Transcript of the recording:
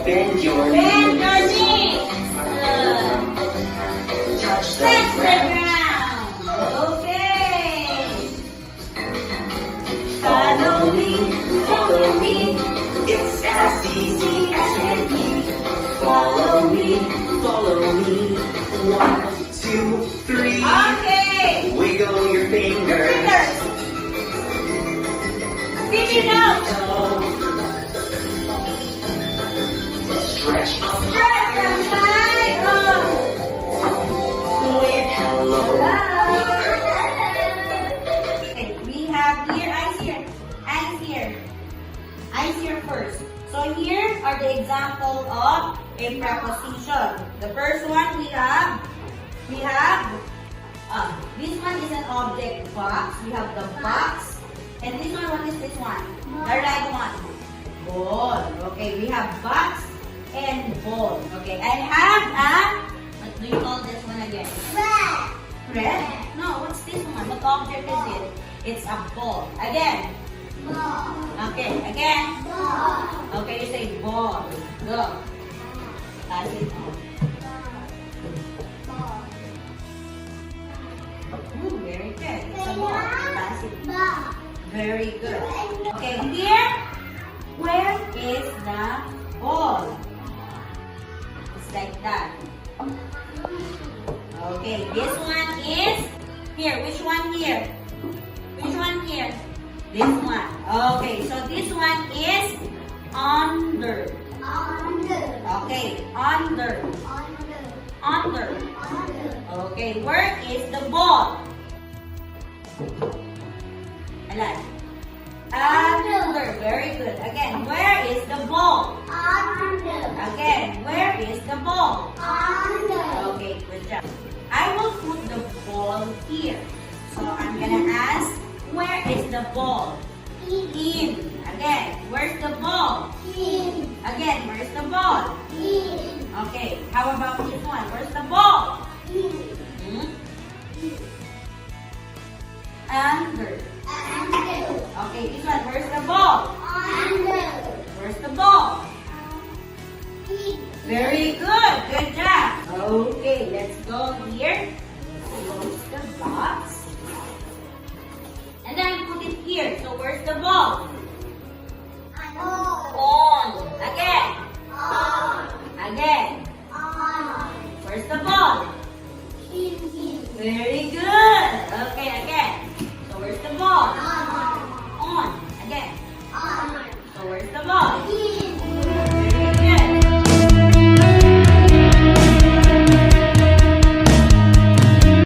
Bend your knees. Bend your knees. Touch the Touch the ground. ground. Okay. Follow me, follow me. It's as easy as can be. Follow me, follow me. 1, 2, 3. Okay. Wiggle your fingers. Fingers. Spit it out. Stretch up. Stretch them high up. Wave hello. Okay, we have here, eyes here, eyes here. Eyes here first. So here are the example of a preposition. The first one we have, this one is an object box. We have the box. And this one, what is this one? The right one. Ball. Okay, we have box and ball. Okay, I have what do you call this one again? Red? No, what's this one? What object is it? It's a ball. Again. Okay, again. Okay, you say ball. Go. Pass it on. Very good. It's a ball. Pass it. Very good. Okay, here. Where is the ball? It's like that. Okay, this one is here. Which one here? Which one here? This one. Okay, so this one is under. Okay, under. Under. Okay, where is the ball? Alan. Under. Very good. Again, where is the ball? Again, where is the ball? Okay, good job. I will put the ball here. So I'm gonna ask, where is the ball? In. Again, where's the ball? Again, where's the ball? Okay, how about this one? Where's the ball? Hmm? Under. Okay, this one, where's the ball? Where's the ball? Very good. Good job. Okay, let's go here. Close the box. And then put it here. So where's the ball? On. Again. Again. Where's the ball? Very good.